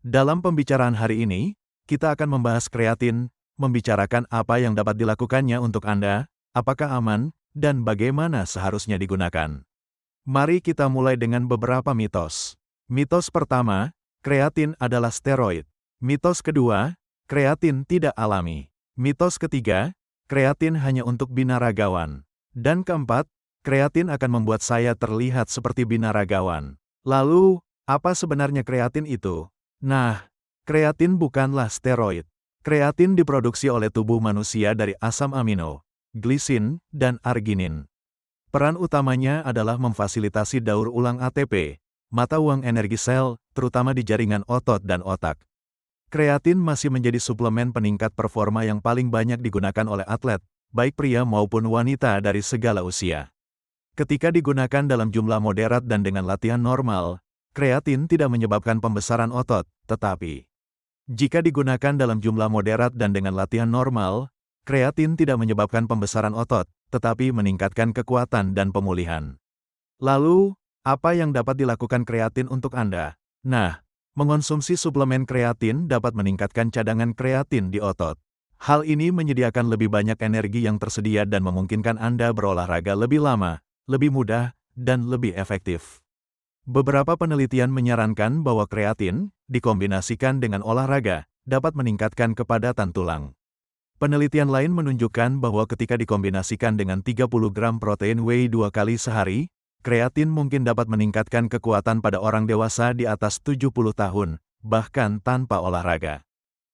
Dalam pembicaraan hari ini, kita akan membahas kreatin, membicarakan apa yang dapat dilakukannya untuk Anda, apakah aman, dan bagaimana seharusnya digunakan. Mari kita mulai dengan beberapa mitos. Mitos pertama, kreatin adalah steroid. Mitos kedua, kreatin tidak alami. Mitos ketiga, kreatin hanya untuk binaragawan. Dan keempat, kreatin akan membuat saya terlihat seperti binaragawan. Lalu, apa sebenarnya kreatin itu? Nah, kreatin bukanlah steroid. Kreatin diproduksi oleh tubuh manusia dari asam amino, glisin, dan arginin. Peran utamanya adalah memfasilitasi daur ulang ATP, mata uang energi sel, terutama di jaringan otot dan otak. Kreatin masih menjadi suplemen peningkat performa yang paling banyak digunakan oleh atlet, baik pria maupun wanita dari segala usia. Ketika digunakan dalam jumlah moderat dan dengan latihan normal, kreatin tidak menyebabkan pembesaran otot, tetapi jika digunakan dalam jumlah moderat dan dengan latihan normal, kreatin tidak menyebabkan pembesaran otot, tetapi meningkatkan kekuatan dan pemulihan. Lalu, apa yang dapat dilakukan kreatin untuk Anda? Nah, mengonsumsi suplemen kreatin dapat meningkatkan cadangan kreatin di otot. Hal ini menyediakan lebih banyak energi yang tersedia dan memungkinkan Anda berolahraga lebih lama, lebih mudah, dan lebih efektif. Beberapa penelitian menyarankan bahwa kreatin, dikombinasikan dengan olahraga, dapat meningkatkan kepadatan tulang. Penelitian lain menunjukkan bahwa ketika dikombinasikan dengan 30 gram protein whey 2 kali sehari, kreatin mungkin dapat meningkatkan kekuatan pada orang dewasa di atas 70 tahun, bahkan tanpa olahraga.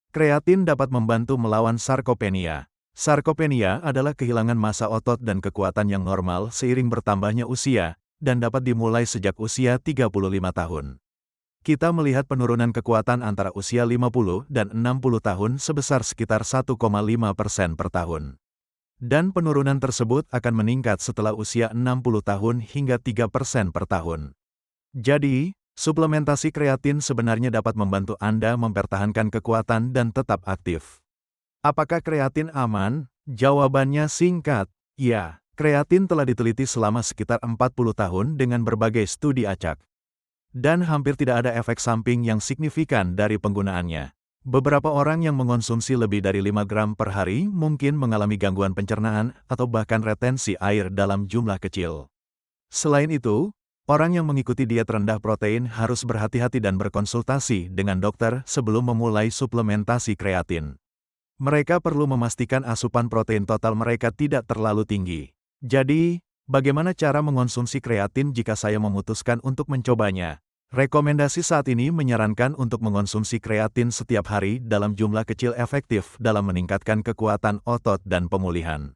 Kreatin dapat membantu melawan sarkopenia. Sarkopenia adalah kehilangan massa otot dan kekuatan yang normal seiring bertambahnya usia, dan dapat dimulai sejak usia 35 tahun. Kita melihat penurunan kekuatan antara usia 50 dan 60 tahun sebesar sekitar 1,5% per tahun. Dan penurunan tersebut akan meningkat setelah usia 60 tahun hingga 3% per tahun. Jadi, suplementasi kreatin sebenarnya dapat membantu Anda mempertahankan kekuatan dan tetap aktif. Apakah kreatin aman? Jawabannya singkat, ya. Kreatin telah diteliti selama sekitar 40 tahun dengan berbagai studi acak. Dan hampir tidak ada efek samping yang signifikan dari penggunaannya. Beberapa orang yang mengonsumsi lebih dari 5 gram per hari mungkin mengalami gangguan pencernaan atau bahkan retensi air dalam jumlah kecil. Selain itu, orang yang mengikuti diet rendah protein harus berhati-hati dan berkonsultasi dengan dokter sebelum memulai suplementasi kreatin. Mereka perlu memastikan asupan protein total mereka tidak terlalu tinggi. Jadi, bagaimana cara mengonsumsi kreatin jika saya memutuskan untuk mencobanya? Rekomendasi saat ini menyarankan untuk mengonsumsi kreatin setiap hari dalam jumlah kecil efektif dalam meningkatkan kekuatan otot dan pemulihan.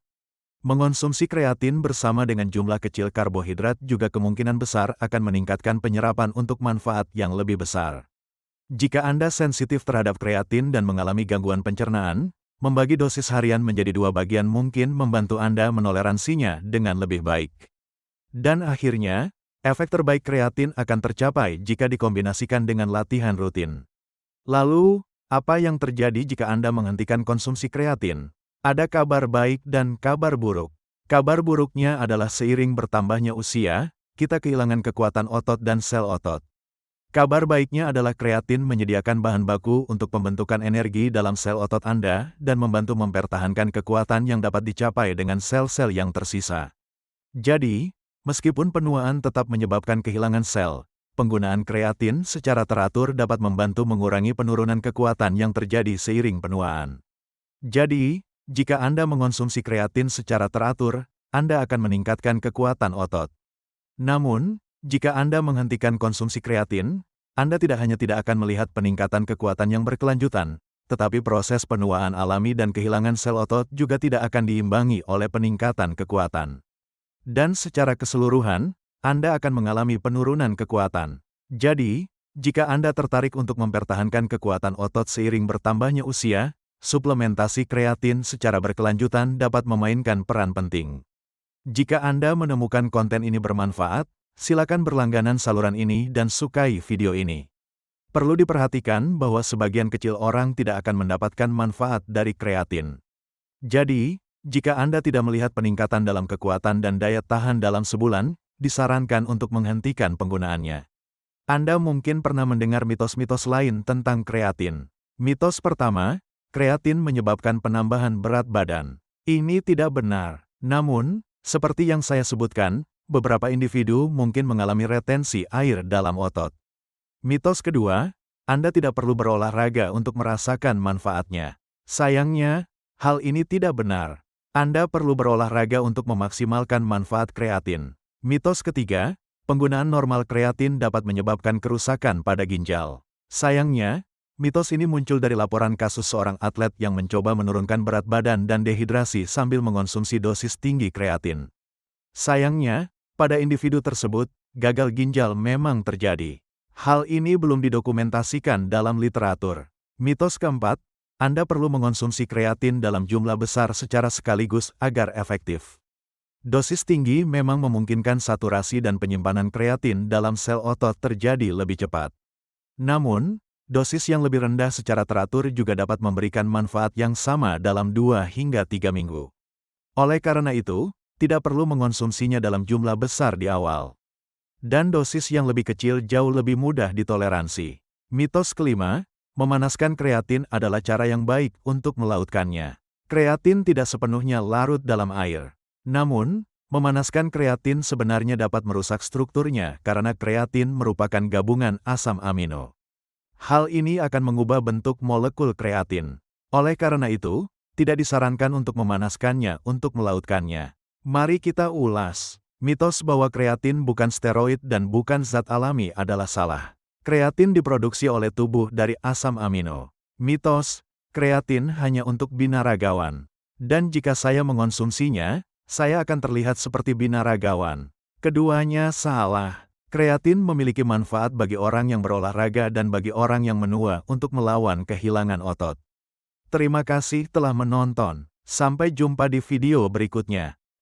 Mengonsumsi kreatin bersama dengan jumlah kecil karbohidrat juga kemungkinan besar akan meningkatkan penyerapan untuk manfaat yang lebih besar. Jika Anda sensitif terhadap kreatin dan mengalami gangguan pencernaan, membagi dosis harian menjadi 2 bagian mungkin membantu Anda menoleransinya dengan lebih baik. Dan akhirnya, efek terbaik kreatin akan tercapai jika dikombinasikan dengan latihan rutin. Lalu, apa yang terjadi jika Anda menghentikan konsumsi kreatin? Ada kabar baik dan kabar buruk. Kabar buruknya adalah seiring bertambahnya usia, kita kehilangan kekuatan otot dan sel otot. Kabar baiknya adalah kreatin menyediakan bahan baku untuk pembentukan energi dalam sel otot Anda dan membantu mempertahankan kekuatan yang dapat dicapai dengan sel-sel yang tersisa. Jadi, meskipun penuaan tetap menyebabkan kehilangan sel, penggunaan kreatin secara teratur dapat membantu mengurangi penurunan kekuatan yang terjadi seiring penuaan. Jadi, jika Anda mengonsumsi kreatin secara teratur, Anda akan meningkatkan kekuatan otot. Namun, jika Anda menghentikan konsumsi kreatin, Anda tidak hanya tidak akan melihat peningkatan kekuatan yang berkelanjutan, tetapi proses penuaan alami dan kehilangan sel otot juga tidak akan diimbangi oleh peningkatan kekuatan. Dan secara keseluruhan, Anda akan mengalami penurunan kekuatan. Jadi, jika Anda tertarik untuk mempertahankan kekuatan otot seiring bertambahnya usia, suplementasi kreatin secara berkelanjutan dapat memainkan peran penting. Jika Anda menemukan konten ini bermanfaat, silakan berlangganan saluran ini dan sukai video ini. Perlu diperhatikan bahwa sebagian kecil orang tidak akan mendapatkan manfaat dari kreatin. Jadi, jika Anda tidak melihat peningkatan dalam kekuatan dan daya tahan dalam sebulan, disarankan untuk menghentikan penggunaannya. Anda mungkin pernah mendengar mitos-mitos lain tentang kreatin. Mitos pertama, kreatin menyebabkan penambahan berat badan. Ini tidak benar. Namun, seperti yang saya sebutkan, beberapa individu mungkin mengalami retensi air dalam otot. Mitos kedua, Anda tidak perlu berolahraga untuk merasakan manfaatnya. Sayangnya, hal ini tidak benar. Anda perlu berolahraga untuk memaksimalkan manfaat kreatin. Mitos ketiga, penggunaan normal kreatin dapat menyebabkan kerusakan pada ginjal. Sayangnya, mitos ini muncul dari laporan kasus seorang atlet yang mencoba menurunkan berat badan dan dehidrasi sambil mengonsumsi dosis tinggi kreatin. Sayangnya, pada individu tersebut, gagal ginjal memang terjadi. Hal ini belum didokumentasikan dalam literatur. Mitos keempat, Anda perlu mengonsumsi kreatin dalam jumlah besar secara sekaligus agar efektif. Dosis tinggi memang memungkinkan saturasi dan penyimpanan kreatin dalam sel otot terjadi lebih cepat. Namun, dosis yang lebih rendah secara teratur juga dapat memberikan manfaat yang sama dalam 2 hingga 3 minggu. Oleh karena itu, tidak perlu mengonsumsinya dalam jumlah besar di awal. Dan dosis yang lebih kecil jauh lebih mudah ditoleransi. Mitos kelima, memanaskan kreatin adalah cara yang baik untuk melautkannya. Kreatin tidak sepenuhnya larut dalam air. Namun, memanaskan kreatin sebenarnya dapat merusak strukturnya karena kreatin merupakan gabungan asam amino. Hal ini akan mengubah bentuk molekul kreatin. Oleh karena itu, tidak disarankan untuk memanaskannya untuk melautkannya. Mari kita ulas. Mitos bahwa kreatin bukan steroid dan bukan zat alami adalah salah. Kreatin diproduksi oleh tubuh dari asam amino. Mitos, kreatin hanya untuk binaragawan. Dan jika saya mengonsumsinya, saya akan terlihat seperti binaragawan. Keduanya salah. Kreatin memiliki manfaat bagi orang yang berolahraga dan bagi orang yang menua untuk melawan kehilangan otot. Terima kasih telah menonton. Sampai jumpa di video berikutnya.